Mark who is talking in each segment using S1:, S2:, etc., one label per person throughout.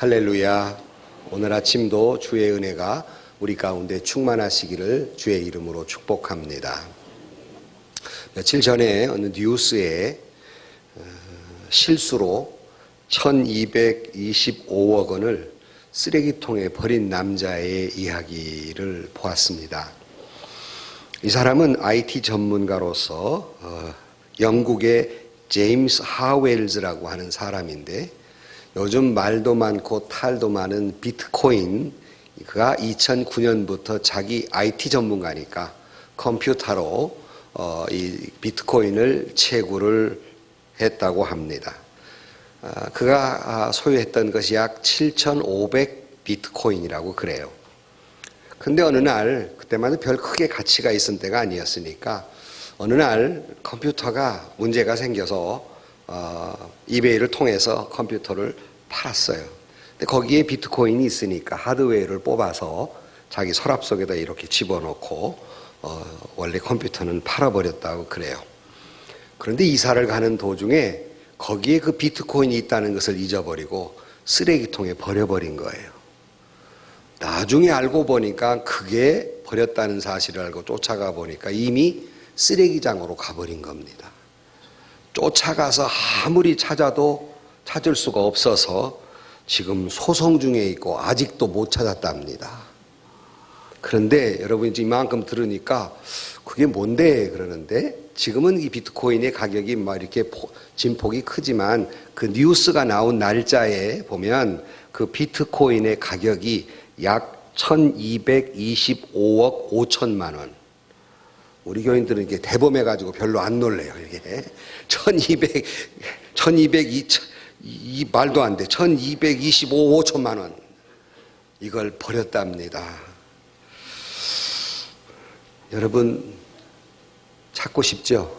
S1: 할렐루야. 오늘 아침도 주의 은혜가 우리 가운데 충만하시기를 주의 이름으로 축복합니다. 며칠 전에 어느 뉴스에 실수로 1225억 원을 쓰레기통에 버린 남자의 이야기를 보았습니다. 이 사람은 IT 전문가로서 영국의 제임스 하웰즈라고 하는 사람인데, 요즘 말도 많고 탈도 많은 비트코인, 그가 2009년부터 자기 IT 전문가니까 컴퓨터로 이 비트코인을 채굴을 했다고 합니다. 그가 소유했던 것이 약 7,500 비트코인이라고 그래요. 근데 어느 날, 그때만 별 크게 가치가 있은 때가 아니었으니까, 어느 날 컴퓨터가 문제가 생겨서 이베이를 통해서 컴퓨터를 팔았어요. 근데 거기에 비트코인이 있으니까 하드웨어를 뽑아서 자기 서랍 속에다 이렇게 집어넣고 원래 컴퓨터는 팔아버렸다고 그래요. 그런데 이사를 가는 도중에 거기에 그 비트코인이 있다는 것을 잊어버리고 쓰레기통에 버려버린 거예요. 나중에 알고 보니까 그게 버렸다는 사실을 알고 쫓아가 보니까 이미 쓰레기장으로 가버린 겁니다. 쫓아가서 아무리 찾아도 찾을 수가 없어서 지금 소송 중에 있고 아직도 못 찾았답니다. 그런데 여러분이 이만큼 들으니까 그게 뭔데 그러는데, 지금은 이 비트코인의 가격이 막 이렇게 진폭이 크지만 그 뉴스가 나온 날짜에 보면 그 비트코인의 가격이 약 1225억 5천만 원. 우리 교인들은 이게 대범해가지고 별로 안 놀래요. 이게 1202 말도 안 돼. 1225, 5천만 원. 이걸 버렸답니다. 여러분 찾고 싶죠?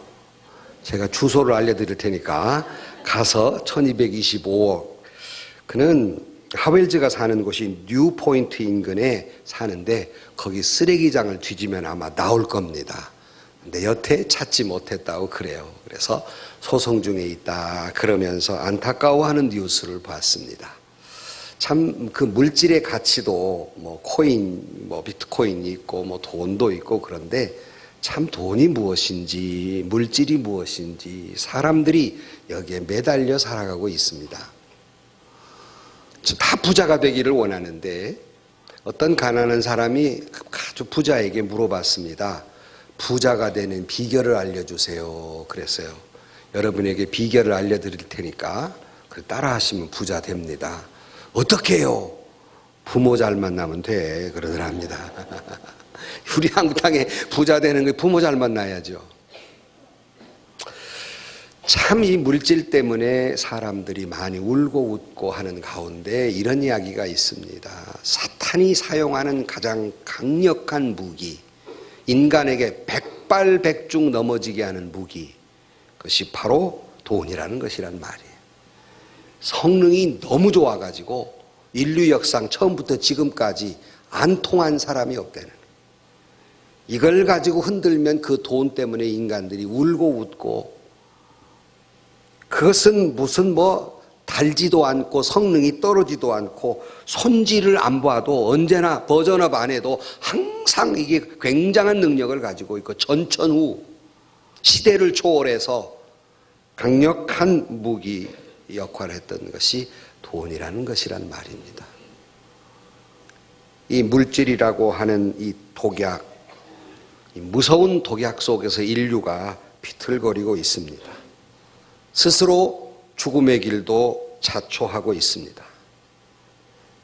S1: 제가 주소를 알려드릴 테니까 가서 1225억. 그는 하웰즈가 사는 곳이 뉴포인트 인근에 사는데 거기 쓰레기장을 뒤지면 아마 나올 겁니다. 근데 여태 찾지 못했다고 그래요. 그래서 소송 중에 있다 그러면서 안타까워하는 뉴스를 봤습니다. 참 그 물질의 가치도 뭐 코인, 뭐 비트코인이 있고 뭐 돈도 있고, 그런데 참 돈이 무엇인지, 물질이 무엇인지 사람들이 여기에 매달려 살아가고 있습니다. 다 부자가 되기를 원하는데 어떤 가난한 사람이 아주 부자에게 물어봤습니다. 부자가 되는 비결을 알려주세요. 그랬어요. 여러분에게 비결을 알려드릴 테니까 따라 하시면 부자 됩니다. 어떻게 해요? 부모 잘 만나면 돼. 그러더랍니다. 우리 한국 땅에 부자 되는 게 부모 잘 만나야죠. 참 이 물질 때문에 사람들이 많이 울고 웃고 하는 가운데 이런 이야기가 있습니다. 사탄이 사용하는 가장 강력한 무기, 인간에게 백발백중 넘어지게 하는 무기, 그것이 바로 돈이라는 것이란 말이에요. 성능이 너무 좋아가지고 인류 역상 처음부터 지금까지 안 통한 사람이 없다는 거예요. 이걸 가지고 흔들면 그 돈 때문에 인간들이 울고 웃고, 그것은 무슨 뭐 달지도 않고 성능이 떨어지도 않고 손질을 안 봐도 언제나 버전업 안 해도 항상 이게 굉장한 능력을 가지고 있고 전천후 시대를 초월해서 강력한 무기 역할을 했던 것이 돈이라는 것이란 말입니다. 이 물질이라고 하는 이 독약, 이 무서운 독약 속에서 인류가 비틀거리고 있습니다. 스스로 죽음의 길도 자초하고 있습니다.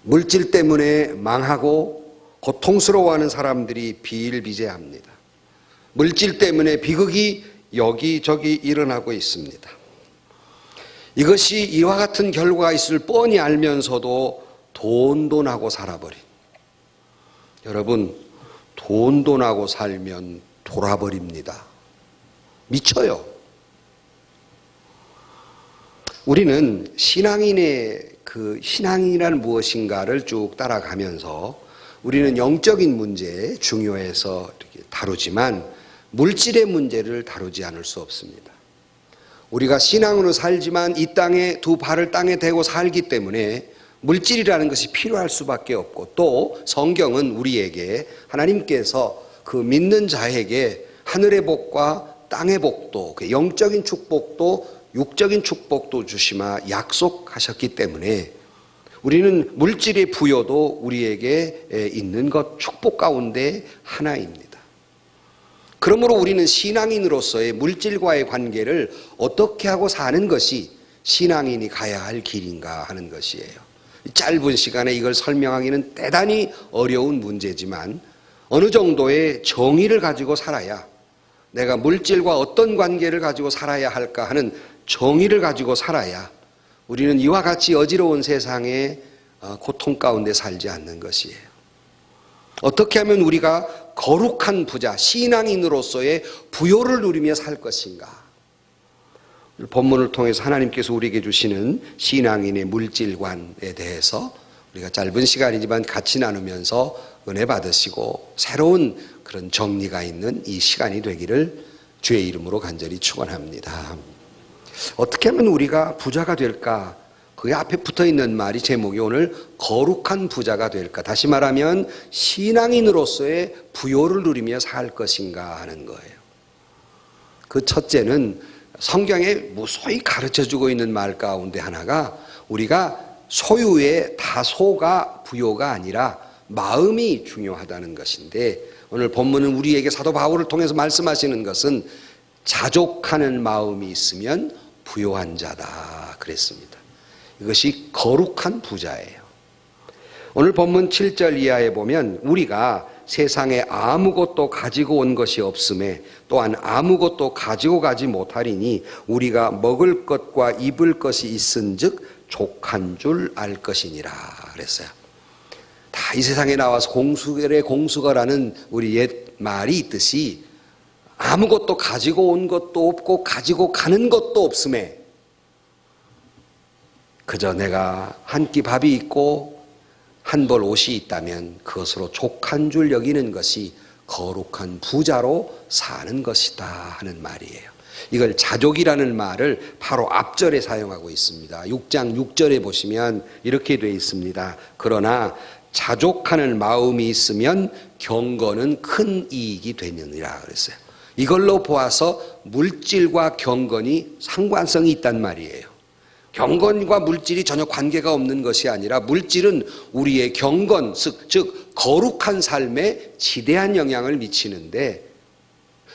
S1: 물질 때문에 망하고 고통스러워하는 사람들이 비일비재합니다. 물질 때문에 비극이 여기저기 일어나고 있습니다. 이것이 이와 같은 결과가 있을 뻔히 알면서도 돈하고 살아버린, 여러분, 돈하고 살면 돌아버립니다. 미쳐요. 우리는 신앙인의 그 신앙이란 무엇인가를 쭉 따라가면서 우리는 영적인 문제 중요해서 이렇게 다루지만 물질의 문제를 다루지 않을 수 없습니다. 우리가 신앙으로 살지만 이 땅에 두 발을 땅에 대고 살기 때문에 물질이라는 것이 필요할 수밖에 없고, 또 성경은 우리에게 하나님께서 그 믿는 자에게 하늘의 복과 땅의 복도, 그 영적인 축복도 육적인 축복도 주시마 약속하셨기 때문에 우리는 물질의 부여도 우리에게 있는 것 축복 가운데 하나입니다. 그러므로 우리는 신앙인으로서의 물질과의 관계를 어떻게 하고 사는 것이 신앙인이 가야 할 길인가 하는 것이에요. 짧은 시간에 이걸 설명하기는 대단히 어려운 문제지만 어느 정도의 정의를 가지고 살아야, 내가 물질과 어떤 관계를 가지고 살아야 할까 하는 정의를 가지고 살아야 우리는 이와 같이 어지러운 세상에 고통 가운데 살지 않는 것이에요. 어떻게 하면 우리가 거룩한 부자, 신앙인으로서의 부요를 누리며 살 것인가? 본문을 통해서 하나님께서 우리에게 주시는 신앙인의 물질관에 대해서 우리가 짧은 시간이지만 같이 나누면서 은혜 받으시고 새로운 그런 정리가 있는 이 시간이 되기를 주의 이름으로 간절히 축원합니다. 어떻게 하면 우리가 부자가 될까? 그 앞에 붙어 있는 말이, 제목이 오늘 거룩한 부자가 될까? 다시 말하면 신앙인으로서의 부요를 누리며 살 것인가 하는 거예요. 그 첫째는 성경에 무소히 가르쳐주고 있는 말 가운데 하나가, 우리가 소유의 다소가 부요가 아니라 마음이 중요하다는 것인데, 오늘 본문은 우리에게 사도 바울을 통해서 말씀하시는 것은 자족하는 마음이 있으면 부요한 자다 그랬습니다. 이것이 거룩한 부자예요. 오늘 본문 7절 이하에 보면 우리가 세상에 아무것도 가지고 온 것이 없음에 또한 아무것도 가지고 가지 못하리니 우리가 먹을 것과 입을 것이 있은즉 족한 줄 알 것이니라 그랬어요. 다 이 세상에 나와서 공수결의 공수거라는 우리 옛 말이 있듯이 아무것도 가지고 온 것도 없고 가지고 가는 것도 없음에 그저 내가 한 끼 밥이 있고 한 벌 옷이 있다면 그것으로 족한 줄 여기는 것이 거룩한 부자로 사는 것이다 하는 말이에요. 이걸 자족이라는 말을 바로 앞절에 사용하고 있습니다. 6장 6절에 보시면 이렇게 되어 있습니다. 그러나 자족하는 마음이 있으면 경건은 큰 이익이 되느니라 그랬어요. 이걸로 보아서 물질과 경건이 상관성이 있단 말이에요. 경건과 물질이 전혀 관계가 없는 것이 아니라 물질은 우리의 경건, 즉 거룩한 삶에 지대한 영향을 미치는데,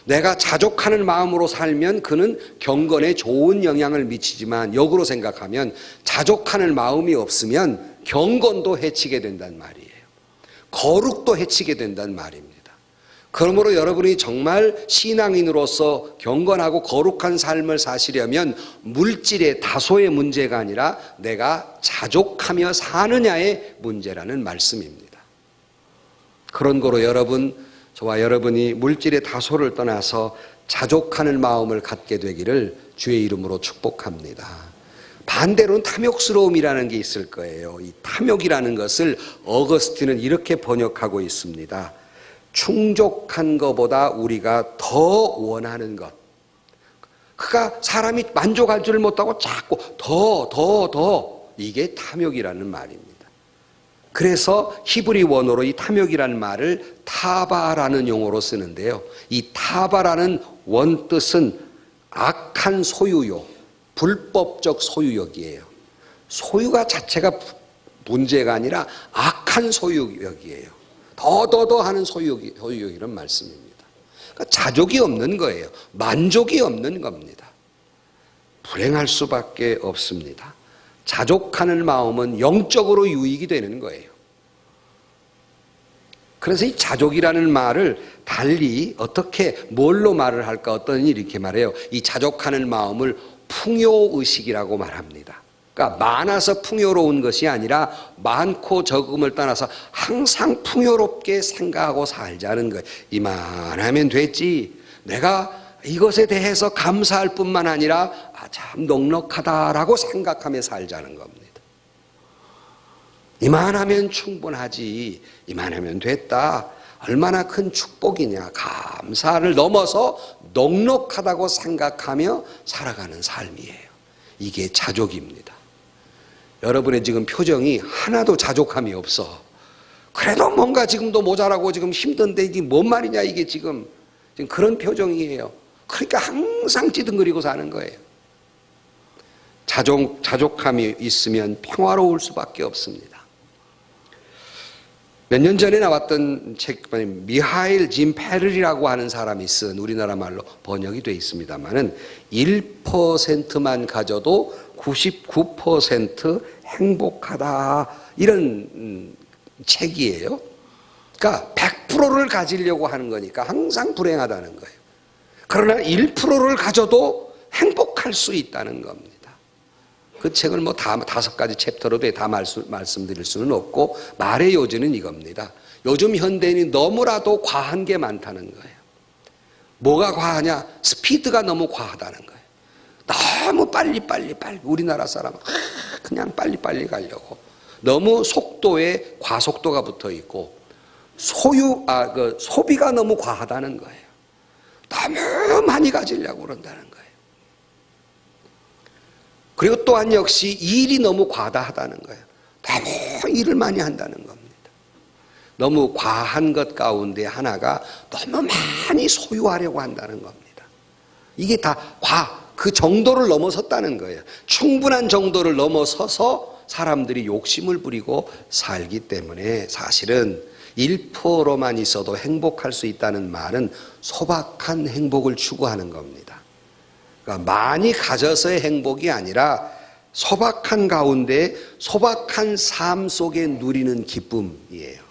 S1: 내가 자족하는 마음으로 살면 그는 경건에 좋은 영향을 미치지만 역으로 생각하면 자족하는 마음이 없으면 경건도 해치게 된단 말이에요. 거룩도 해치게 된단 말입니다. 그러므로 여러분이 정말 신앙인으로서 경건하고 거룩한 삶을 사시려면 물질의 다소의 문제가 아니라 내가 자족하며 사느냐의 문제라는 말씀입니다. 그런 거로 저와 여러분이 물질의 다소를 떠나서 자족하는 마음을 갖게 되기를 주의 이름으로 축복합니다. 반대로는 탐욕스러움이라는 게 있을 거예요. 이 탐욕이라는 것을 어거스틴은 이렇게 번역하고 있습니다. 충족한 것보다 우리가 더 원하는 것. 그러니까 사람이 만족할 줄 못하고 자꾸 더 이게 탐욕이라는 말입니다. 그래서 히브리 원어로 이 탐욕이라는 말을 타바라는 용어로 쓰는데요. 이 타바라는 원뜻은 악한 소유욕, 불법적 소유욕이에요. 소유가 자체가 문제가 아니라 악한 소유욕이에요. 더 하는 소유욕이란 말씀입니다. 그러니까 자족이 없는 거예요. 만족이 없는 겁니다. 불행할 수밖에 없습니다. 자족하는 마음은 영적으로 유익이 되는 거예요. 그래서 이 자족이라는 말을 달리 뭘로 말을 할까? 어떤 일이 이렇게 말해요. 이 자족하는 마음을 풍요의식이라고 말합니다. 그러니까 많아서 풍요로운 것이 아니라 많고 적음을 떠나서 항상 풍요롭게 생각하고 살자는 거예요. 이만하면 됐지. 내가 이것에 대해서 감사할 뿐만 아니라 참 넉넉하다라고 생각하며 살자는 겁니다. 이만하면 충분하지. 이만하면 됐다. 얼마나 큰 축복이냐. 감사를 넘어서 넉넉하다고 생각하며 살아가는 삶이에요. 이게 자족입니다. 여러분의 지금 표정이 하나도 자족함이 없어. 그래도 뭔가 지금도 모자라고 지금 힘든데 이게 뭔 말이냐 이게 지금 그런 표정이에요. 그러니까 항상 찌든거리고 사는 거예요. 자족함이 있으면 평화로울 수밖에 없습니다. 몇 년 전에 나왔던 책, 미하일 짐페를이라고 하는 사람이 쓴, 우리나라 말로 번역이 되어 있습니다만은 1%만 가져도 99% 행복하다, 이런 책이에요. 그러니까 100%를 가지려고 하는 거니까 항상 불행하다는 거예요. 그러나 1%를 가져도 행복할 수 있다는 겁니다. 그 책을 뭐 다 5가지 챕터로 다 말씀드릴 수는 없고, 말의 요지는 이겁니다. 요즘 현대인이 너무나도 과한 게 많다는 거예요. 뭐가 과하냐? 스피드가 너무 과하다는 거예요. 너무 빨리 우리나라 사람은 그냥 빨리 가려고 너무 속도에 과속도가 붙어 있고, 소비가 너무 과하다는 거예요. 너무 많이 가지려고 그런다는 거예요. 그리고 또한 역시 일이 너무 과다하다는 거예요. 너무 일을 많이 한다는 겁니다. 너무 과한 것 가운데 하나가 너무 많이 소유하려고 한다는 겁니다. 이게 다 그 정도를 넘어섰다는 거예요. 충분한 정도를 넘어서서 사람들이 욕심을 부리고 살기 때문에 사실은 1%로만 있어도 행복할 수 있다는 말은 소박한 행복을 추구하는 겁니다. 그러니까 많이 가져서의 행복이 아니라 소박한 가운데 소박한 삶 속에 누리는 기쁨이에요.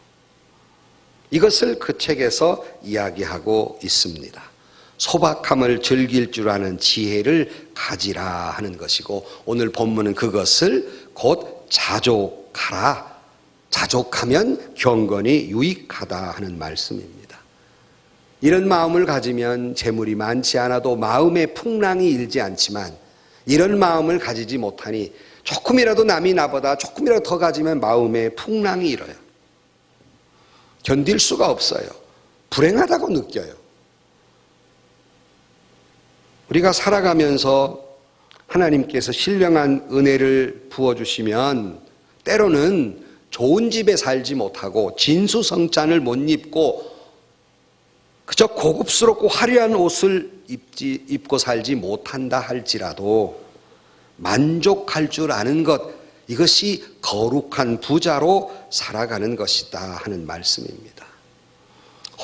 S1: 이것을 그 책에서 이야기하고 있습니다. 소박함을 즐길 줄 아는 지혜를 가지라 하는 것이고, 오늘 본문은 그것을 곧 자족하라, 자족하면 경건이 유익하다 하는 말씀입니다. 이런 마음을 가지면 재물이 많지 않아도 마음에 풍랑이 일지 않지만, 이런 마음을 가지지 못하니 조금이라도 남이 나보다 조금이라도 더 가지면 마음에 풍랑이 일어요. 견딜 수가 없어요. 불행하다고 느껴요. 우리가 살아가면서 하나님께서 신령한 은혜를 부어주시면 때로는 좋은 집에 살지 못하고 진수성찬을 못 입고 그저 고급스럽고 화려한 옷을 입고 살지 못한다 할지라도 만족할 줄 아는 것, 이것이 거룩한 부자로 살아가는 것이다 하는 말씀입니다.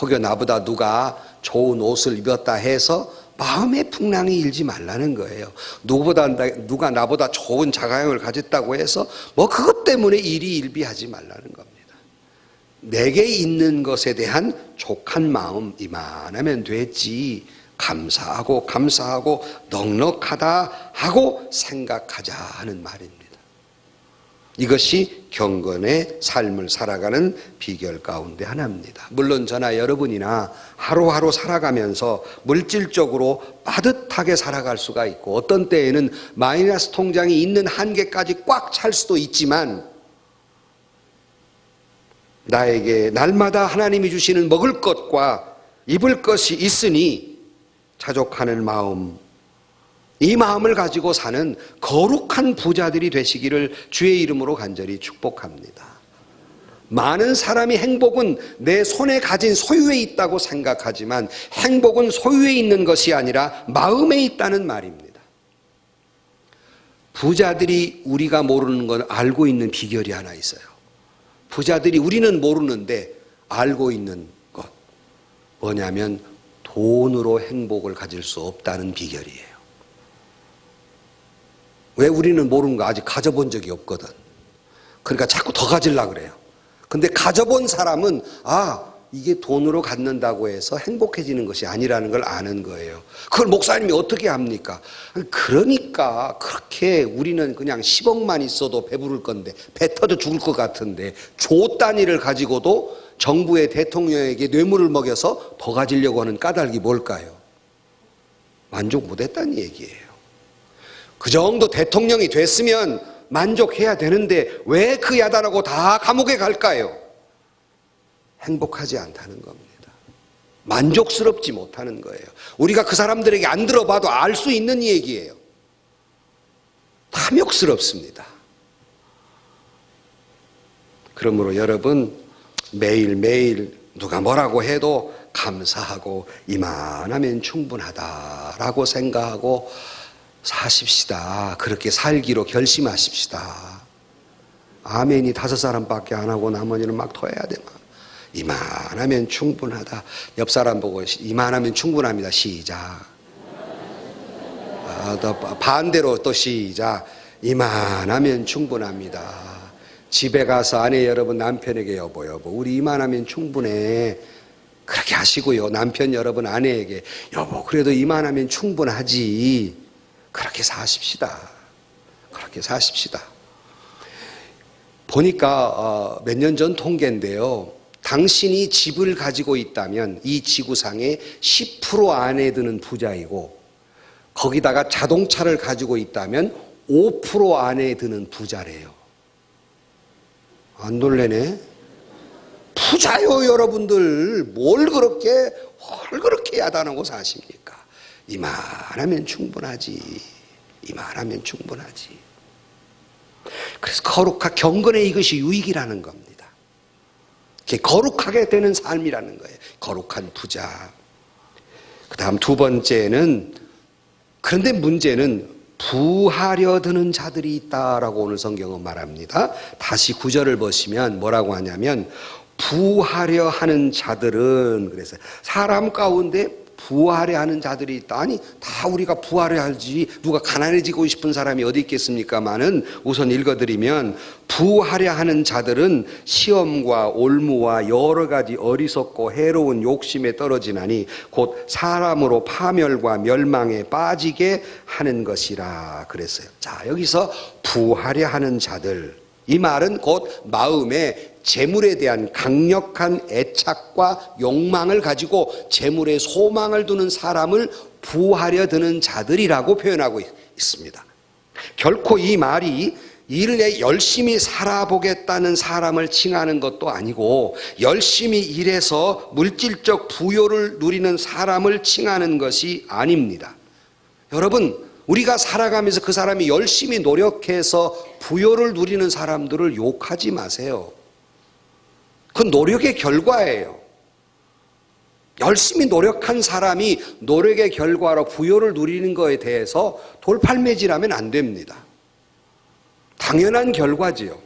S1: 혹여 나보다 누가 좋은 옷을 입었다 해서 마음의 풍랑이 일지 말라는 거예요. 누가 나보다 좋은 자가용을 가졌다고 해서 뭐 그것 때문에 일비하지 말라는 겁니다. 내게 있는 것에 대한 족한 마음 이만하면 됐지, 감사하고 넉넉하다 하고 생각하자 하는 말입니다. 이것이 경건의 삶을 살아가는 비결 가운데 하나입니다. 물론 저나 여러분이나 하루하루 살아가면서 물질적으로 빠듯하게 살아갈 수가 있고, 어떤 때에는 마이너스 통장이 있는 한계까지 꽉 찰 수도 있지만, 나에게 날마다 하나님이 주시는 먹을 것과 입을 것이 있으니 자족하는 마음, 이 마음을 가지고 사는 거룩한 부자들이 되시기를 주의 이름으로 간절히 축복합니다. 많은 사람이 행복은 내 손에 가진 소유에 있다고 생각하지만, 행복은 소유에 있는 것이 아니라 마음에 있다는 말입니다. 부자들이 우리가 모르는 건 알고 있는 비결이 하나 있어요. 부자들이 우리는 모르는데 알고 있는 것, 뭐냐면 돈으로 행복을 가질 수 없다는 비결이에요. 왜 우리는 모르는 거? 아직 가져본 적이 없거든. 그러니까 자꾸 더 가지려고 그래요. 근데 가져본 사람은 이게 돈으로 갖는다고 해서 행복해지는 것이 아니라는 걸 아는 거예요. 그걸 목사님이 어떻게 합니까? 그러니까 그렇게 우리는 그냥 10억만 있어도 배부를 건데, 배 터져 죽을 것 같은데, 조 단위를 가지고도 정부의 대통령에게 뇌물을 먹여서 더 가지려고 하는 까닭이 뭘까요? 만족 못했다는 얘기예요. 그 정도 대통령이 됐으면 만족해야 되는데 왜 그 야단하고 다 감옥에 갈까요? 행복하지 않다는 겁니다. 만족스럽지 못하는 거예요. 우리가 그 사람들에게 안 들어봐도 알 수 있는 얘기예요. 탐욕스럽습니다. 그러므로 여러분 매일매일 누가 뭐라고 해도 감사하고 이만하면 충분하다라고 생각하고 사십시다. 그렇게 살기로 결심하십시다. 아멘이 5사람밖에 안 하고 나머지는 막 토해야 돼. 이만하면 충분하다. 옆 사람 보고 이만하면 충분합니다. 시작. 또 반대로 또 시작. 이만하면 충분합니다. 집에 가서 아내 여러분 남편에게 여보 우리 이만하면 충분해. 그렇게 하시고요. 남편 여러분 아내에게 여보 그래도 이만하면 충분하지. 그렇게 사십시다. 그렇게 사십시다. 보니까 몇 년 전 통계인데요. 당신이 집을 가지고 있다면 이 지구상에 10% 안에 드는 부자이고 거기다가 자동차를 가지고 있다면 5% 안에 드는 부자래요. 안 놀래네? 부자요 여러분들. 뭘 그렇게 야단하고 사십니까? 이만하면 충분하지. 이만하면 충분하지. 그래서 경건의 이것이 유익이라는 겁니다. 거룩하게 되는 삶이라는 거예요. 거룩한 부자. 그 다음 두 번째는 그런데 문제는 부하려 드는 자들이 있다라고 오늘 성경은 말합니다. 다시 9절을 보시면 뭐라고 하냐면 부하려 하는 자들은 그래서 사람 가운데 부하려 하는 자들이 있다. 아니 다 우리가 부하려 하지 누가 가난해지고 싶은 사람이 어디 있겠습니까마는 우선 읽어드리면 부하려 하는 자들은 시험과 올무와 여러 가지 어리석고 해로운 욕심에 떨어지나니 곧 사람으로 파멸과 멸망에 빠지게 하는 것이라 그랬어요. 자 여기서 부하려 하는 자들 이 말은 곧 마음에 재물에 대한 강력한 애착과 욕망을 가지고 재물에 소망을 두는 사람을 부하려 드는 자들이라고 표현하고 있습니다. 결코 이 말이 일에 열심히 살아보겠다는 사람을 칭하는 것도 아니고 열심히 일해서 물질적 부요를 누리는 사람을 칭하는 것이 아닙니다. 여러분 우리가 살아가면서 그 사람이 열심히 노력해서 부요를 누리는 사람들을 욕하지 마세요. 그 노력의 결과예요. 열심히 노력한 사람이 노력의 결과로 부요를 누리는 것에 대해서 돌팔매질하면 안 됩니다. 당연한 결과지요.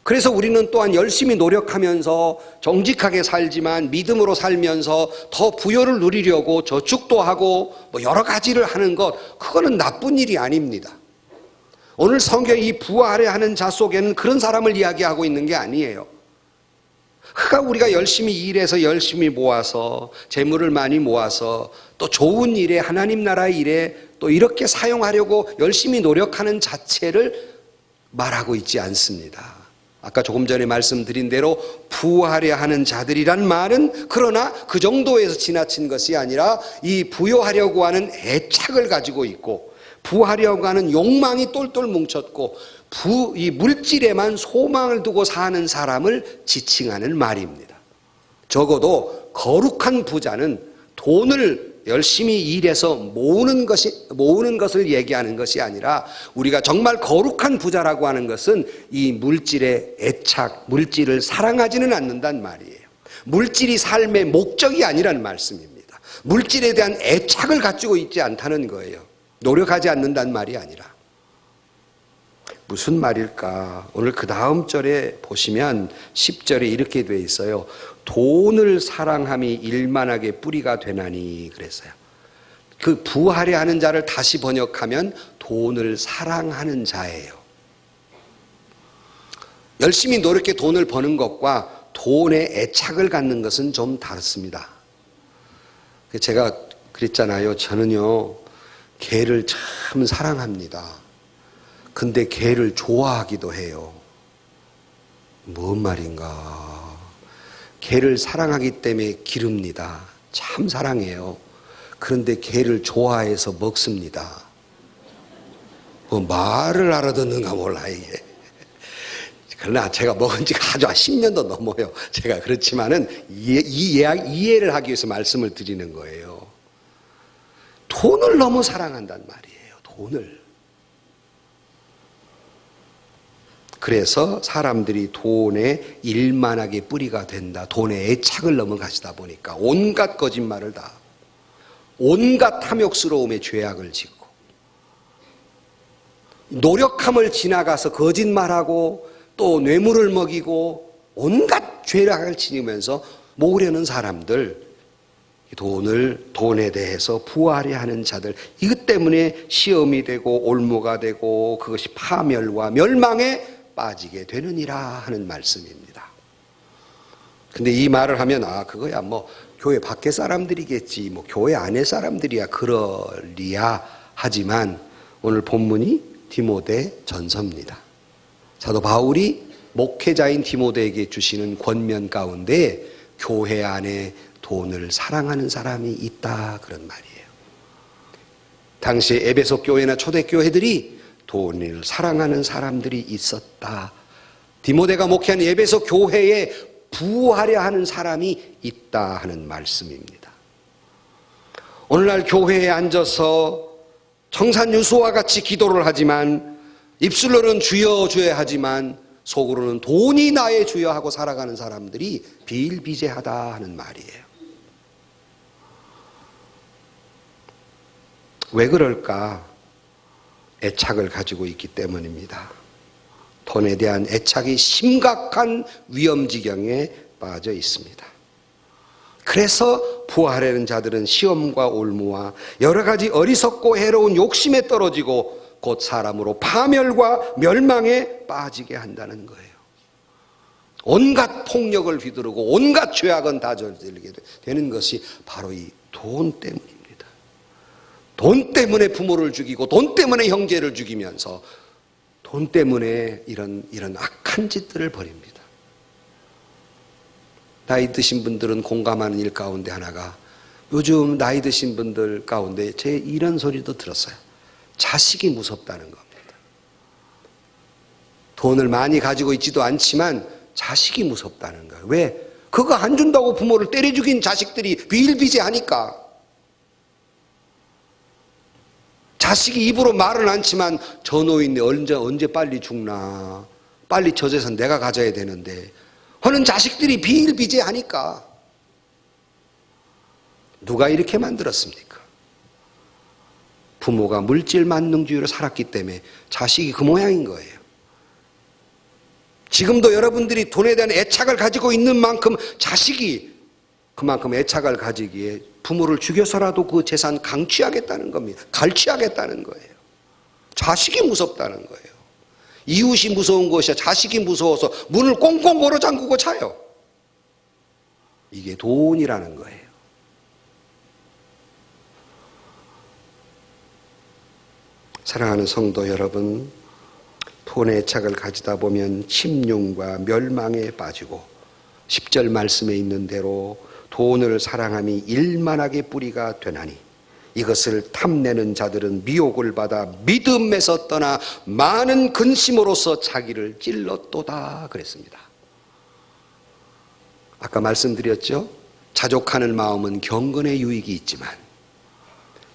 S1: 그래서 우리는 또한 열심히 노력하면서 정직하게 살지만 믿음으로 살면서 더 부요를 누리려고 저축도 하고 뭐 여러 가지를 하는 것, 그거는 나쁜 일이 아닙니다. 오늘 성경이 이 부하려 하는 자 속에는 그런 사람을 이야기하고 있는 게 아니에요. 그러니까 우리가 열심히 일해서 열심히 모아서 재물을 많이 모아서 또 좋은 일에 하나님 나라 일에 또 이렇게 사용하려고 열심히 노력하는 자체를 말하고 있지 않습니다. 아까 조금 전에 말씀드린 대로 부하려 하는 자들이란 말은 그러나 그 정도에서 지나친 것이 아니라 이 부여하려고 하는 애착을 가지고 있고 부하려고 하는 욕망이 똘똘 뭉쳤고 이 물질에만 소망을 두고 사는 사람을 지칭하는 말입니다. 적어도 거룩한 부자는 돈을 열심히 일해서 모으는 것을 얘기하는 것이 아니라 우리가 정말 거룩한 부자라고 하는 것은 이 물질의 애착, 물질을 사랑하지는 않는단 말이에요. 물질이 삶의 목적이 아니라는 말씀입니다. 물질에 대한 애착을 가지고 있지 않다는 거예요. 노력하지 않는다는 말이 아니라. 무슨 말일까? 오늘 그 다음 절에 보시면 10절에 이렇게 돼 있어요. 돈을 사랑함이 일만하게 뿌리가 되나니 그랬어요. 그 부하려 하는 자를 다시 번역하면 돈을 사랑하는 자예요. 열심히 노력해 돈을 버는 것과 돈에 애착을 갖는 것은 좀 다릅니다. 제가 그랬잖아요. 저는요 개를 참 사랑합니다. 근데 개를 좋아하기도 해요. 뭔 말인가? 개를 사랑하기 때문에 기릅니다. 참 사랑해요. 그런데 개를 좋아해서 먹습니다. 뭐 말을 알아듣는가 몰라 이게. 그러나 제가 먹은 지가 아주 10년도 넘어요. 제가 그렇지만은 이해를 하기 위해서 말씀을 드리는 거예요. 돈을 너무 사랑한단 말이에요. 돈을. 그래서 사람들이 돈에 일만하게 뿌리가 된다. 돈에 애착을 넘어가시다 보니까 온갖 거짓말을 다 하고 온갖 탐욕스러움에 죄악을 짓고 노력함을 지나가서 거짓말하고 또 뇌물을 먹이고 온갖 죄악을 지니면서 모으려는 사람들, 돈에 대해서 부하려 하는 자들, 이것 때문에 시험이 되고 올무가 되고 그것이 파멸과 멸망에 빠지게 되느니라 하는 말씀입니다. 근데 이 말을 하면 그거야 뭐 교회 밖에 사람들이겠지, 뭐 교회 안에 사람들이야 그러리야 하지만 오늘 본문이 디모데 전서입니다. 사도 바울이 목회자인 디모데에게 주시는 권면 가운데 교회 안에 돈을 사랑하는 사람이 있다 그런 말이에요. 당시에 에베소 교회나 초대교회들이 돈을 사랑하는 사람들이 있었다. 디모데가 목회하는 에베소 교회에 부하려 하는 사람이 있다 하는 말씀입니다. 오늘날 교회에 앉아서 청산유수와 같이 기도를 하지만 입술로는 주여 주여 하지만 속으로는 돈이 나의 주여 하고 살아가는 사람들이 비일비재하다 하는 말이에요. 왜 그럴까? 애착을 가지고 있기 때문입니다. 돈에 대한 애착이 심각한 위험지경에 빠져 있습니다. 그래서 부하려는 자들은 시험과 올무와 여러 가지 어리석고 해로운 욕심에 떨어지고 곧 사람으로 파멸과 멸망에 빠지게 한다는 거예요. 온갖 폭력을 휘두르고 온갖 죄악은 다 저지르게 되는 것이 바로 이 돈 때문입니다. 돈 때문에 부모를 죽이고 돈 때문에 형제를 죽이면서 돈 때문에 이런 악한 짓들을 벌입니다. 나이 드신 분들은 공감하는 일 가운데 하나가 요즘 나이 드신 분들 가운데 제 이런 소리도 들었어요. 자식이 무섭다는 겁니다. 돈을 많이 가지고 있지도 않지만 자식이 무섭다는 거예요. 왜? 그거 안 준다고 부모를 때려 죽인 자식들이 비일비재하니까. 자식이 입으로 말은 않지만 저 노인네 언제 빨리 죽나, 빨리 저 재산 내가 가져야 되는데 하는 자식들이 비일비재하니까. 누가 이렇게 만들었습니까? 부모가 물질 만능주의로 살았기 때문에 자식이 그 모양인 거예요. 지금도 여러분들이 돈에 대한 애착을 가지고 있는 만큼 자식이 그만큼 애착을 가지기에 부모를 죽여서라도 그 재산 강취하겠다는 겁니다. 갈취하겠다는 거예요. 자식이 무섭다는 거예요. 이웃이 무서운 것이야 자식이 무서워서 문을 꽁꽁 걸어 잠그고 자요. 이게 돈이라는 거예요. 사랑하는 성도 여러분, 돈의 애착을 가지다 보면 침륜과 멸망에 빠지고 10절 말씀에 있는 대로 돈을 사랑함이 일만하게 뿌리가 되나니 이것을 탐내는 자들은 미혹을 받아 믿음에서 떠나 많은 근심으로써 자기를 찔렀도다 그랬습니다. 아까 말씀드렸죠? 자족하는 마음은 경건의 유익이 있지만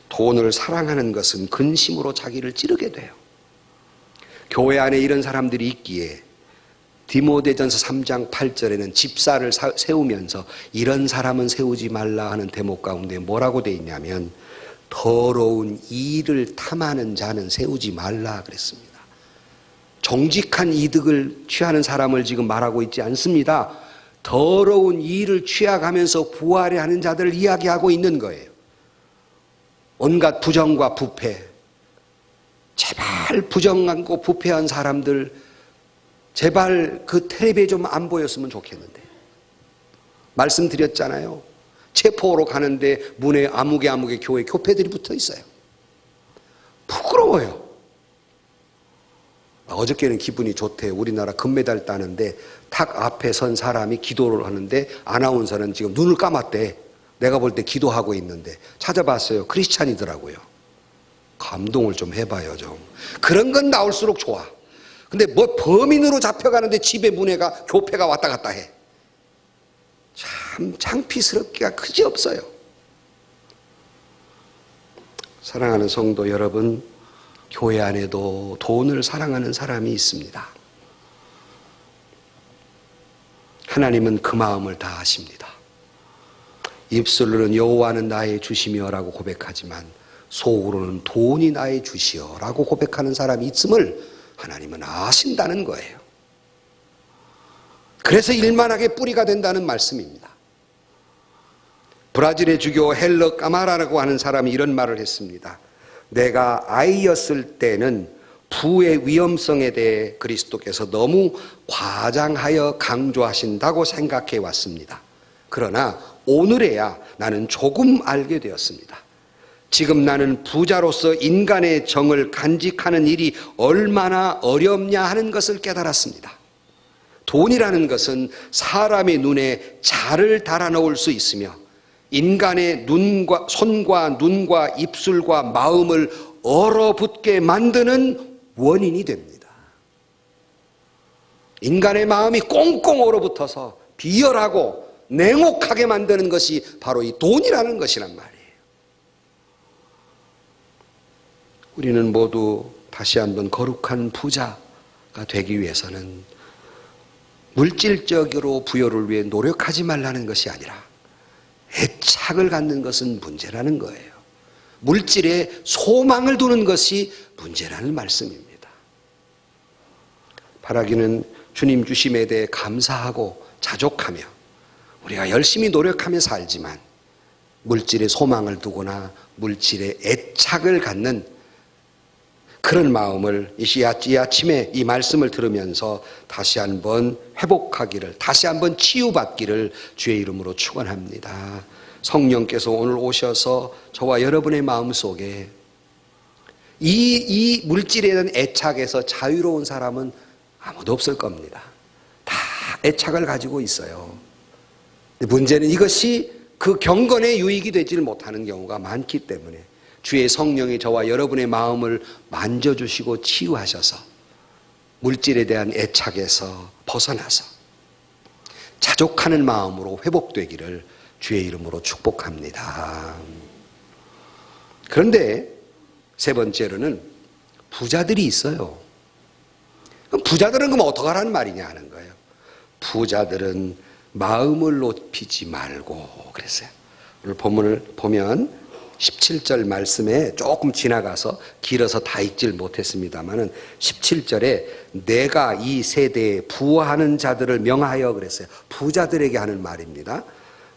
S1: 돈을 사랑하는 것은 근심으로 자기를 찌르게 돼요. 교회 안에 이런 사람들이 있기에 디모데전서 3장 8절에는 집사를 세우면서 이런 사람은 세우지 말라 하는 대목 가운데 뭐라고 돼 있냐면 더러운 이익을 탐하는 자는 세우지 말라 그랬습니다. 정직한 이득을 취하는 사람을 지금 말하고 있지 않습니다. 더러운 이익을 취하가면서 부하려 하는 자들을 이야기하고 있는 거예요. 온갖 부정과 부패, 제발 부정하고 부패한 사람들 제발 그 텔레비에 좀 안 보였으면 좋겠는데. 말씀드렸잖아요. 체포하러 가는데 문에 아무개 교회 교패들이 붙어 있어요. 부끄러워요. 어저께는 기분이 좋대요. 우리나라 금메달 따는데 탁 앞에 선 사람이 기도를 하는데 아나운서는 지금 눈을 감았대. 내가 볼 때 기도하고 있는데 찾아봤어요. 크리스찬이더라고요. 감동을 좀 해봐요 좀. 그런 건 나올수록 좋아. 근데 뭐 범인으로 잡혀가는데 집에 문에가 교패가 왔다 갔다 해. 참 창피스럽기가 그지없어요. 사랑하는 성도 여러분, 교회 안에도 돈을 사랑하는 사람이 있습니다. 하나님은 그 마음을 다 아십니다. 입술로는 여호와는 나의 주시며라고 고백하지만 속으로는 돈이 나의 주시여라고 고백하는 사람이 있음을 하나님은 아신다는 거예요. 그래서 일만하게 뿌리가 된다는 말씀입니다. 브라질의 주교 헬러 까마라라고 하는 사람이 이런 말을 했습니다. 내가 아이였을 때는 부의 위험성에 대해 그리스도께서 너무 과장하여 강조하신다고 생각해 왔습니다. 그러나 오늘에야 나는 조금 알게 되었습니다. 지금 나는 부자로서 인간의 정을 간직하는 일이 얼마나 어렵냐 하는 것을 깨달았습니다. 돈이라는 것은 사람의 눈에 자를 달아놓을 수 있으며 인간의 손과 눈과 입술과 마음을 얼어붙게 만드는 원인이 됩니다. 인간의 마음이 꽁꽁 얼어붙어서 비열하고 냉혹하게 만드는 것이 바로 이 돈이라는 것이란 말이에요. 우리는 모두 다시 한번 거룩한 부자가 되기 위해서는 물질적으로 부여를 위해 노력하지 말라는 것이 아니라 애착을 갖는 것은 문제라는 거예요. 물질에 소망을 두는 것이 문제라는 말씀입니다. 바라기는 주님 주심에 대해 감사하고 자족하며 우리가 열심히 노력하며 살지만 물질에 소망을 두거나 물질에 애착을 갖는 그런 마음을 이 아침에 이 말씀을 들으면서 다시 한번 회복하기를, 다시 한번 치유받기를 주의 이름으로 축원합니다. 성령께서 오늘 오셔서 저와 여러분의 마음속에 이 물질에 대한 애착에서 자유로운 사람은 아무도 없을 겁니다. 다 애착을 가지고 있어요. 문제는 이것이 그 경건의 유익이 되지를 못하는 경우가 많기 때문에 주의 성령이 저와 여러분의 마음을 만져주시고 치유하셔서 물질에 대한 애착에서 벗어나서 자족하는 마음으로 회복되기를 주의 이름으로 축복합니다. 그런데 세 번째로는 부자들이 있어요. 그럼 부자들은 그럼 어떡하라는 말이냐 하는 거예요. 부자들은 마음을 높이지 말고 그랬어요. 오늘 본문을 보면 17절 말씀에 조금 지나가서 길어서 다 읽질 못했습니다만은 17절에 내가 이 세대에 부하는 자들을 명하여 그랬어요. 부자들에게 하는 말입니다.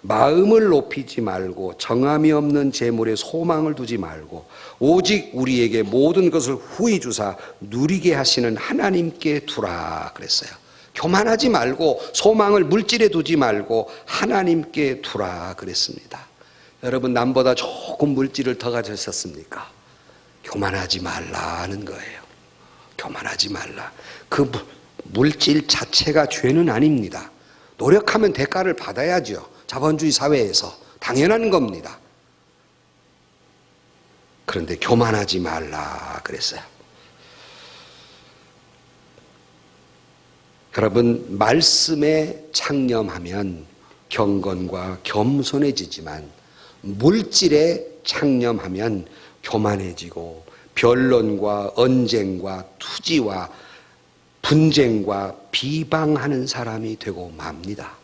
S1: 마음을 높이지 말고 정함이 없는 재물에 소망을 두지 말고 오직 우리에게 모든 것을 후히 주사 누리게 하시는 하나님께 두라 그랬어요. 교만하지 말고 소망을 물질에 두지 말고 하나님께 두라 그랬습니다. 여러분 남보다 조금 물질을 더 가졌었습니까? 교만하지 말라는 거예요. 교만하지 말라. 그 물질 자체가 죄는 아닙니다. 노력하면 대가를 받아야죠. 자본주의 사회에서 당연한 겁니다. 그런데 교만하지 말라 그랬어요. 여러분 말씀에 창념하면 경건과 겸손해지지만 물질에 창념하면 교만해지고 변론과 언쟁과 투지와 분쟁과 비방하는 사람이 되고 맙니다.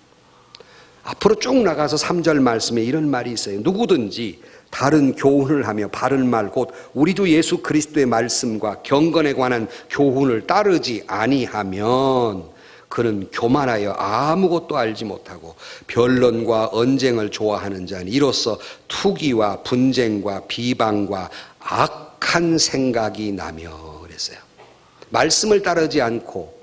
S1: 앞으로 쭉 나가서 3절 말씀에 이런 말이 있어요. 누구든지 다른 교훈을 하며 바른 말 곧 우리 주 예수 그리스도의 말씀과 경건에 관한 교훈을 따르지 아니하면 그는 교만하여 아무것도 알지 못하고 변론과 언쟁을 좋아하는 자니 이로써 투기와 분쟁과 비방과 악한 생각이 나며 그랬어요. 말씀을 따르지 않고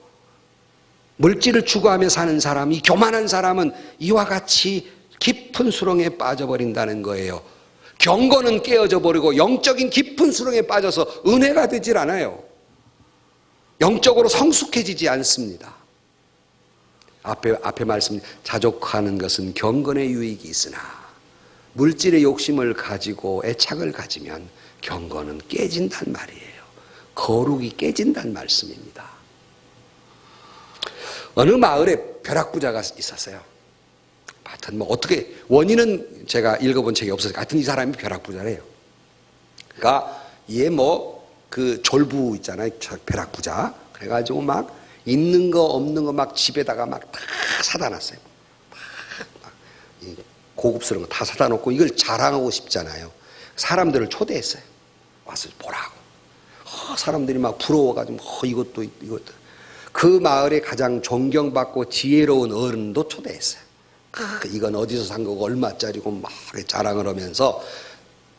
S1: 물질을 추구하며 사는 사람, 이 교만한 사람은 이와 같이 깊은 수렁에 빠져버린다는 거예요. 경건은 깨어져 버리고 영적인 깊은 수렁에 빠져서 은혜가 되질 않아요. 영적으로 성숙해지지 않습니다. 앞에 말씀 자족하는 것은 경건의 유익이 있으나 물질의 욕심을 가지고 애착을 가지면 경건은 깨진단 말이에요. 거룩이 깨진단 말씀입니다. 어느 마을에 벼락부자가 있었어요. 하여튼 뭐 어떻게 원인은 제가 읽어본 책이 없어서 하여튼 이 사람이 벼락부자래요. 그러니까 얘 뭐 그 졸부 있잖아요. 벼락부자. 그래가지고 막 있는 거 없는 거 막 집에다가 막 다 사다 놨어요. 이 고급스러운 거 다 사다 놓고 이걸 자랑하고 싶잖아요. 사람들을 초대했어요. 와서 보라고. 사람들이 막 부러워가지고 이것도 이것도. 그 마을에 가장 존경받고 지혜로운 어른도 초대했어요. 이건 어디서 산 거고 얼마짜리고 막 자랑을 하면서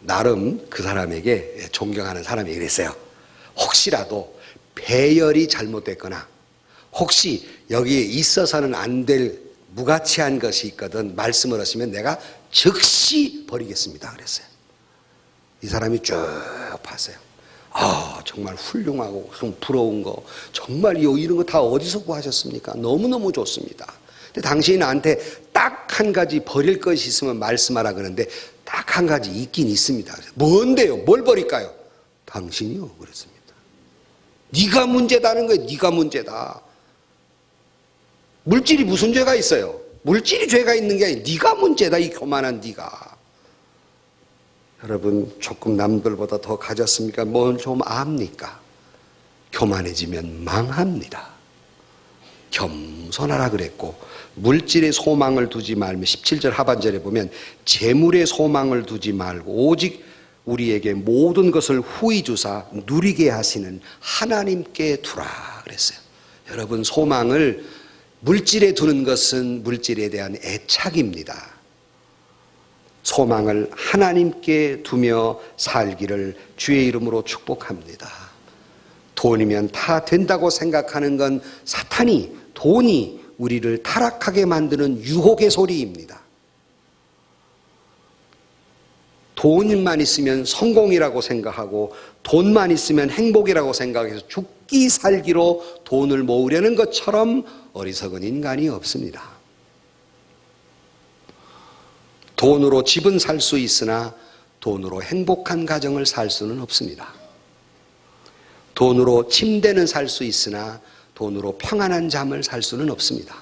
S1: 나름 그 사람에게 존경하는 사람이 그랬어요. 혹시라도 배열이 잘못됐거나 혹시 여기에 있어서는 안 될 무가치한 것이 있거든 말씀을 하시면 내가 즉시 버리겠습니다 그랬어요. 이 사람이 쭉 봤어요. 정말 훌륭하고 부러운 거 정말 이런 거 다 어디서 구하셨습니까? 너무너무 좋습니다. 근데 당신이 나한테 딱 한 가지 버릴 것이 있으면 말씀하라 그러는데 딱 한 가지 있긴 있습니다. 뭔데요? 뭘 버릴까요? 당신이요 그랬습니다. 네가 문제다는 거예요. 네가 문제다. 물질이 무슨 죄가 있어요? 물질이 죄가 있는 게 아니라 네가 문제다. 이 교만한 네가. 여러분 조금 남들보다 더 가졌습니까? 뭘 좀 압니까? 교만해지면 망합니다. 겸손하라 그랬고 물질의 소망을 두지 말며 17절 하반절에 보면 재물의 소망을 두지 말고 오직 우리에게 모든 것을 후히 주사 누리게 하시는 하나님께 두라 그랬어요. 여러분 소망을 물질에 두는 것은 물질에 대한 애착입니다. 소망을 하나님께 두며 살기를 주의 이름으로 축복합니다. 돈이면 다 된다고 생각하는 건 사탄이 돈이 우리를 타락하게 만드는 유혹의 소리입니다. 돈만 있으면 성공이라고 생각하고 돈만 있으면 행복이라고 생각해서 죽기 살기로 돈을 모으려는 것처럼 어리석은 인간이 없습니다. 돈으로 집은 살 수 있으나 돈으로 행복한 가정을 살 수는 없습니다. 돈으로 침대는 살 수 있으나 돈으로 평안한 잠을 살 수는 없습니다.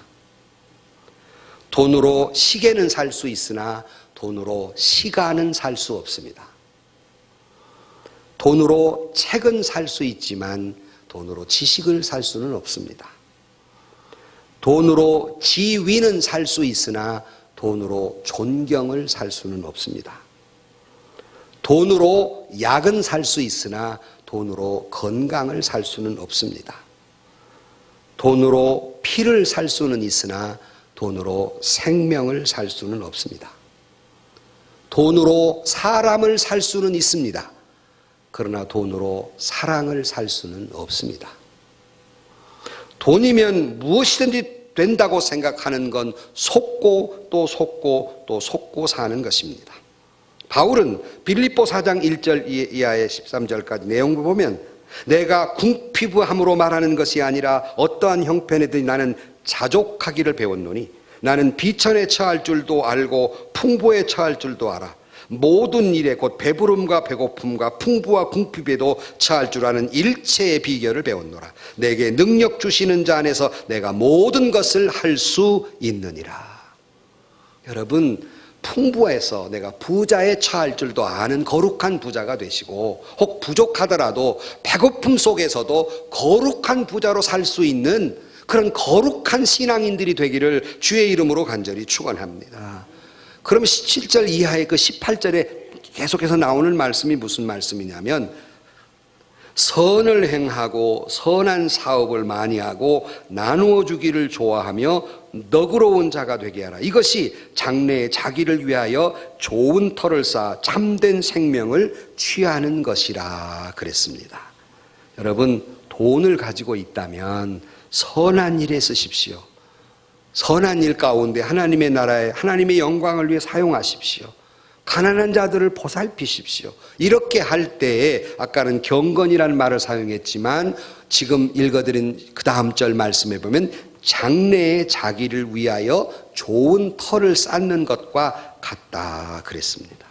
S1: 돈으로 시계는 살 수 있으나 돈으로 시간은 살 수 없습니다. 돈으로 책은 살 수 있지만 돈으로 지식을 살 수는 없습니다. 돈으로 지위는 살 수 있으나 돈으로 존경을 살 수는 없습니다. 돈으로 약은 살 수 있으나 돈으로 건강을 살 수는 없습니다. 돈으로 피를 살 수는 있으나 돈으로 생명을 살 수는 없습니다. 돈으로 사람을 살 수는 있습니다. 그러나 돈으로 사랑을 살 수는 없습니다. 돈이면 무엇이든지 된다고 생각하는 건 속고 또 속고 또 속고 사는 것입니다. 바울은 빌립보 4장 1절 이하의 13절까지 내용을 보면 내가 궁피부함으로 말하는 것이 아니라 어떠한 형편에든 나는 자족하기를 배웠노니 나는 비천에 처할 줄도 알고 풍부에 처할 줄도 알아. 모든 일에 곧 배부름과 배고픔과 풍부와 궁핍에도 처할 줄 아는 일체의 비결을 배웠노라. 내게 능력 주시는 자 안에서 내가 모든 것을 할 수 있느니라. 여러분 풍부해서 내가 부자에 처할 줄도 아는 거룩한 부자가 되시고 혹 부족하더라도 배고픔 속에서도 거룩한 부자로 살 수 있는 그런 거룩한 신앙인들이 되기를 주의 이름으로 간절히 축원합니다. 그럼 17절 이하의 그 18절에 계속해서 나오는 말씀이 무슨 말씀이냐면 선을 행하고 선한 사업을 많이 하고 나누어 주기를 좋아하며 너그러운 자가 되게 하라. 이것이 장래에 자기를 위하여 좋은 터를 쌓아 참된 생명을 취하는 것이라 그랬습니다. 여러분 돈을 가지고 있다면 선한 일에 쓰십시오. 선한 일 가운데 하나님의 나라에 하나님의 영광을 위해 사용하십시오. 가난한 자들을 보살피십시오. 이렇게 할 때에 아까는 경건이라는 말을 사용했지만 지금 읽어드린 그 다음 절 말씀에 보면 장래에 자기를 위하여 좋은 터를 쌓는 것과 같다 그랬습니다.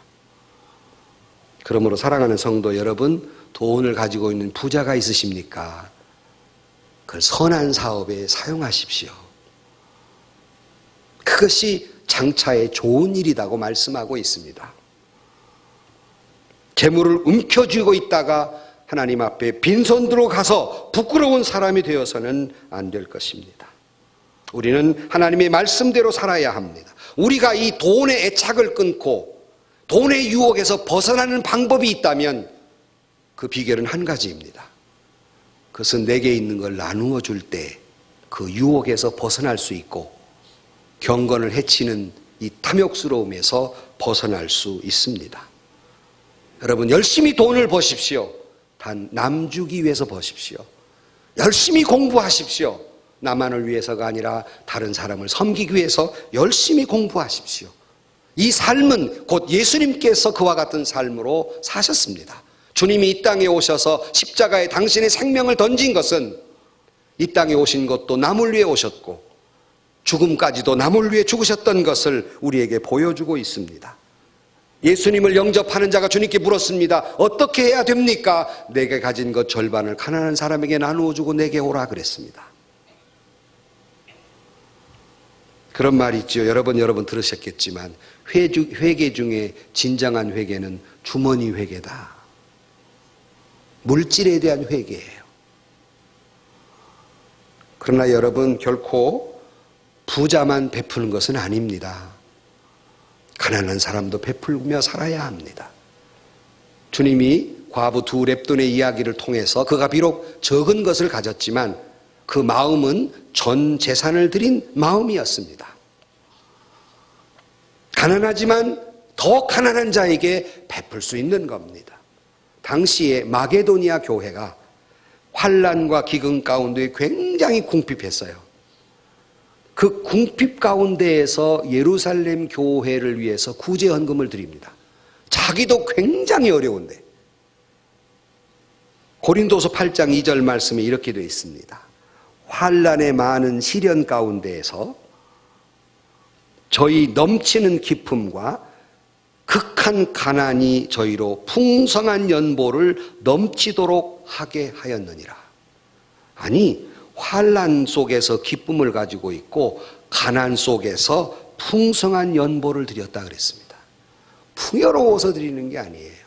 S1: 그러므로 사랑하는 성도 여러분, 돈을 가지고 있는 부자가 있으십니까? 그걸 선한 사업에 사용하십시오. 그것이 장차에 좋은 일이라고 말씀하고 있습니다. 재물을 움켜쥐고 있다가 하나님 앞에 빈손 들어 가서 부끄러운 사람이 되어서는 안 될 것입니다. 우리는 하나님의 말씀대로 살아야 합니다. 우리가 이 돈의 애착을 끊고 돈의 유혹에서 벗어나는 방법이 있다면 그 비결은 한 가지입니다. 그것은 내게 있는 걸 나누어 줄 때 그 유혹에서 벗어날 수 있고 경건을 해치는 이 탐욕스러움에서 벗어날 수 있습니다. 여러분, 열심히 돈을 버십시오. 단 남 주기 위해서 버십시오. 열심히 공부하십시오. 나만을 위해서가 아니라 다른 사람을 섬기기 위해서 열심히 공부하십시오. 이 삶은 곧 예수님께서 그와 같은 삶으로 사셨습니다. 주님이 이 땅에 오셔서 십자가에 당신의 생명을 던진 것은 이 땅에 오신 것도 남을 위해 오셨고 죽음까지도 남을 위해 죽으셨던 것을 우리에게 보여주고 있습니다. 예수님을 영접하는 자가 주님께 물었습니다. 어떻게 해야 됩니까? 내게 가진 것 절반을 가난한 사람에게 나누어 주고 내게 오라 그랬습니다. 그런 말이 있죠. 여러분 들으셨겠지만 회개 중에 진정한 회개는 주머니 회개다. 물질에 대한 회개예요. 그러나 여러분, 결코 부자만 베푸는 것은 아닙니다. 가난한 사람도 베풀며 살아야 합니다. 주님이 과부 두 렙돈의 이야기를 통해서 그가 비록 적은 것을 가졌지만 그 마음은 전 재산을 드린 마음이었습니다. 가난하지만 더 가난한 자에게 베풀 수 있는 겁니다. 당시에 마게도니아 교회가 환난과 기근 가운데 굉장히 궁핍했어요. 그 궁핍 가운데에서 예루살렘 교회를 위해서 구제 헌금을 드립니다. 자기도 굉장히 어려운데 고린도서 8장 2절 말씀에 이렇게 되어 있습니다. 환난의 많은 시련 가운데에서 저희 넘치는 기쁨과 극한 가난이 저희로 풍성한 연보를 넘치도록 하게 하였느니라. 아니, 환난 속에서 기쁨을 가지고 있고 가난 속에서 풍성한 연보를 드렸다 그랬습니다. 풍요로워서 드리는 게 아니에요.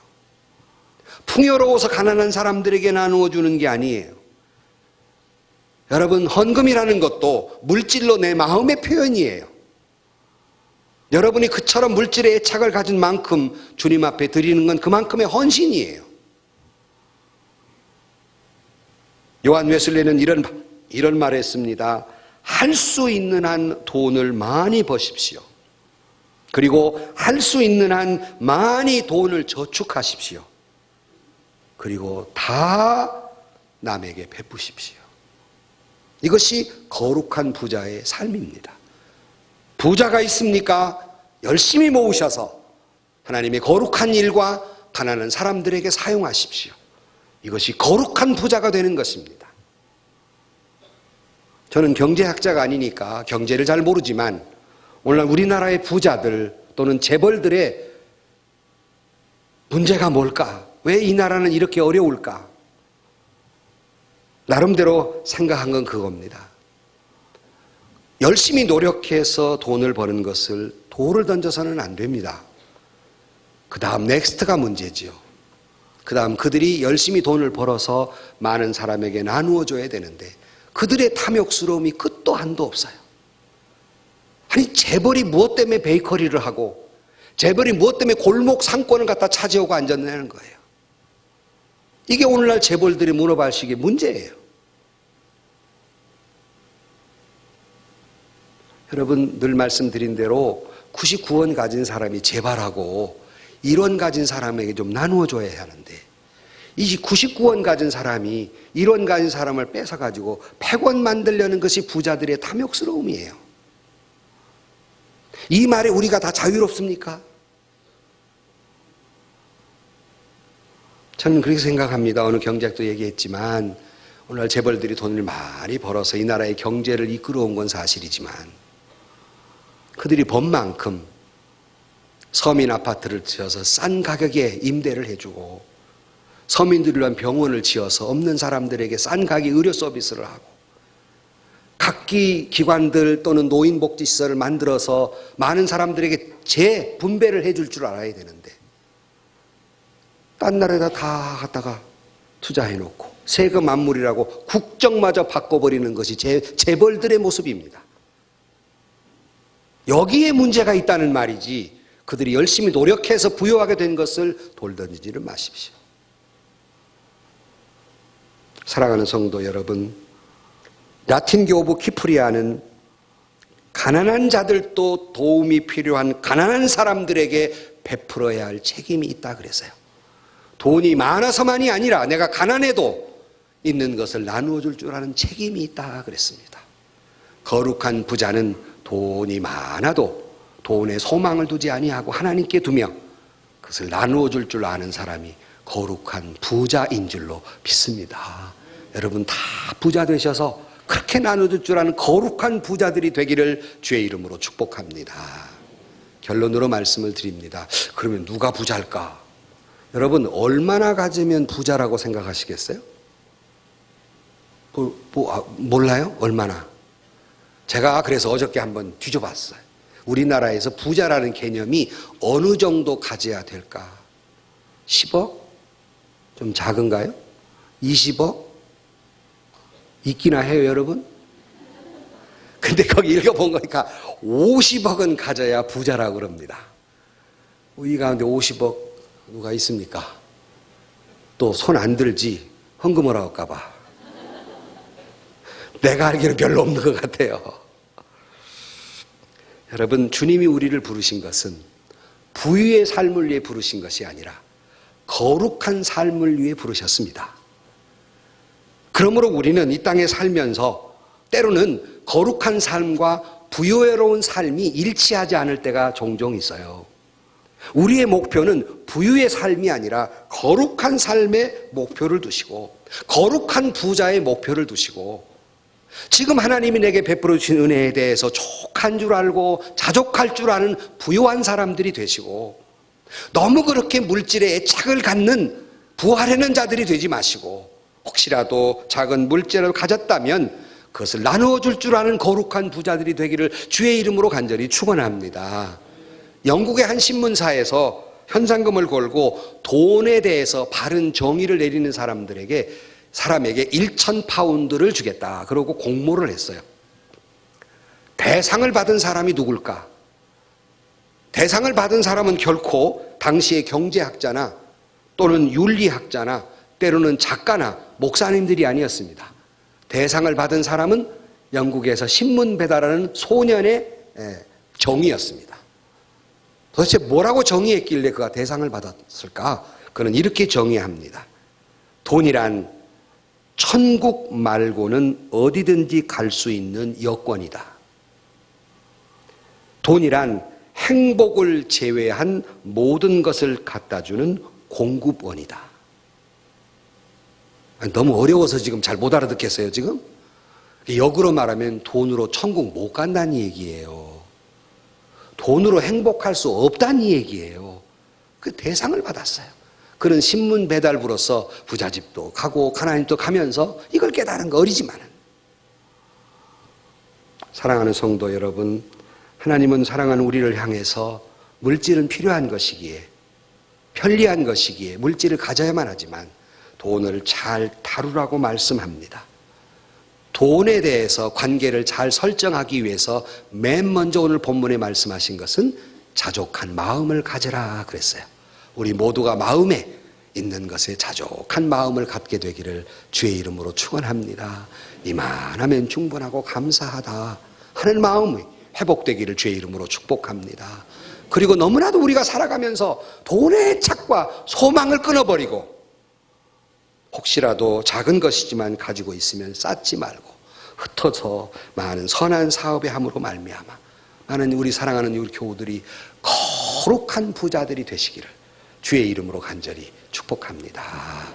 S1: 풍요로워서 가난한 사람들에게 나누어 주는 게 아니에요. 여러분, 헌금이라는 것도 물질로 내 마음의 표현이에요. 여러분이 그처럼 물질의 애착을 가진 만큼 주님 앞에 드리는 건 그만큼의 헌신이에요. 요한 웨슬리는 이런 말을 했습니다. 할 수 있는 한 돈을 많이 버십시오. 그리고 할 수 있는 한 많이 돈을 저축하십시오. 그리고 다 남에게 베푸십시오. 이것이 거룩한 부자의 삶입니다. 부자가 있습니까? 열심히 모으셔서 하나님의 거룩한 일과 가난한 사람들에게 사용하십시오. 이것이 거룩한 부자가 되는 것입니다. 저는 경제학자가 아니니까 경제를 잘 모르지만 오늘날 우리나라의 부자들 또는 재벌들의 문제가 뭘까? 왜 이 나라는 이렇게 어려울까? 나름대로 생각한 건 그겁니다. 열심히 노력해서 돈을 버는 것을 돌을 던져서는 안 됩니다. 그 다음 넥스트가 문제지요. 그 다음 그들이 열심히 돈을 벌어서 많은 사람에게 나누어 줘야 되는데 그들의 탐욕스러움이 끝도 한도 없어요. 아니, 재벌이 무엇 때문에 베이커리를 하고 재벌이 무엇 때문에 골목 상권을 갖다 차지하고 앉았냐는 거예요. 이게 오늘날 재벌들의 문어발식의 문제예요. 여러분, 늘 말씀드린 대로 99원 가진 사람이 재발하고 1원 가진 사람에게 좀 나누어 줘야 하는데 이 99원 가진 사람이 1원 가진 사람을 뺏어가지고 100원 만들려는 것이 부자들의 탐욕스러움이에요. 이 말에 우리가 다 자유롭습니까? 저는 그렇게 생각합니다. 어느 경제학도 얘기했지만 오늘 재벌들이 돈을 많이 벌어서 이 나라의 경제를 이끌어온 건 사실이지만 그들이 번 만큼 서민 아파트를 지어서 싼 가격에 임대를 해주고 서민들을 위한 병원을 지어서 없는 사람들에게 싼 가격에 의료 서비스를 하고 각기 기관들 또는 노인복지시설을 만들어서 많은 사람들에게 재분배를 해줄 줄 알아야 되는데 딴 나라에다 다 갖다가 투자해놓고 세금 안물이라고 국정마저 바꿔버리는 것이 재벌들의 모습입니다. 여기에 문제가 있다는 말이지, 그들이 열심히 노력해서 부여하게 된 것을 돌던지지는 마십시오. 사랑하는 성도 여러분, 라틴교 오브 키프리아는 가난한 자들도 도움이 필요한 가난한 사람들에게 베풀어야 할 책임이 있다 그랬어요. 돈이 많아서만이 아니라 내가 가난해도 있는 것을 나누어 줄 줄 아는 책임이 있다 그랬습니다. 거룩한 부자는 돈이 많아도 돈에 소망을 두지 아니하고 하나님께 두며 그것을 나누어 줄 줄 아는 사람이 거룩한 부자인 줄로 믿습니다. 여러분 다 부자 되셔서 그렇게 나눠줄 줄 아는 거룩한 부자들이 되기를 주의 이름으로 축복합니다. 결론으로 말씀을 드립니다. 그러면 누가 부자일까? 여러분 얼마나 가지면 부자라고 생각하시겠어요? 몰라요? 얼마나? 제가 그래서 어저께 한번 뒤져봤어요. 우리나라에서 부자라는 개념이 어느 정도 가져야 될까? 10억? 좀 작은가요? 20억? 있기나 해요, 여러분? 근데 거기 읽어본 거니까 50억은 가져야 부자라고 그럽니다. 이 가운데 50억 누가 있습니까? 또 손 안 들지? 헌금을 할까봐. 내가 알기로는 별로 없는 것 같아요. 여러분, 주님이 우리를 부르신 것은 부유의 삶을 위해 부르신 것이 아니라 거룩한 삶을 위해 부르셨습니다. 그러므로 우리는 이 땅에 살면서 때로는 거룩한 삶과 부유로운 삶이 일치하지 않을 때가 종종 있어요. 우리의 목표는 부유의 삶이 아니라 거룩한 삶의 목표를 두시고 거룩한 부자의 목표를 두시고 지금 하나님이 내게 베풀어 주신 은혜에 대해서 족한 줄 알고 자족할 줄 아는 부유한 사람들이 되시고 너무 그렇게 물질에 애착을 갖는 부하려는 자들이 되지 마시고 혹시라도 작은 물질을 가졌다면 그것을 나누어 줄 줄 아는 거룩한 부자들이 되기를 주의 이름으로 간절히 축원합니다. 영국의 한 신문사에서 현상금을 걸고 돈에 대해서 바른 정의를 내리는 사람에게 1,000파운드를 주겠다. 그러고 공모를 했어요. 대상을 받은 사람이 누굴까? 대상을 받은 사람은 결코 당시의 경제학자나 또는 윤리학자나 때로는 작가나 목사님들이 아니었습니다. 대상을 받은 사람은 영국에서 신문 배달하는 소년의 정의였습니다. 도대체 뭐라고 정의했길래 그가 대상을 받았을까? 그는 이렇게 정의합니다. 돈이란 천국 말고는 어디든지 갈 수 있는 여권이다. 돈이란 행복을 제외한 모든 것을 갖다주는 공급원이다. 너무 어려워서 지금 잘 못 알아듣겠어요, 지금? 역으로 말하면 돈으로 천국 못 간다는 얘기예요. 돈으로 행복할 수 없다는 얘기예요. 그 대상을 받았어요. 그런 신문 배달부로서 부잣집도 가고 가난집도 가면서 이걸 깨달은 거 어리지만은. 사랑하는 성도 여러분, 하나님은 사랑하는 우리를 향해서 물질은 필요한 것이기에 편리한 것이기에 물질을 가져야만 하지만 돈을 잘 다루라고 말씀합니다. 돈에 대해서 관계를 잘 설정하기 위해서 맨 먼저 오늘 본문에 말씀하신 것은 자족한 마음을 가져라 그랬어요. 우리 모두가 마음에 있는 것에 자족한 마음을 갖게 되기를 주의 이름으로 축원합니다. 이만하면 충분하고 감사하다 하는 마음이 회복되기를 주의 이름으로 축복합니다. 그리고 너무나도 우리가 살아가면서 돈의 착과 소망을 끊어버리고 혹시라도 작은 것이지만 가지고 있으면 쌓지 말고 흩어서 많은 선한 사업에 함으로 말미암아 많은 우리 사랑하는 우리 교우들이 거룩한 부자들이 되시기를 주의 이름으로 간절히 축복합니다.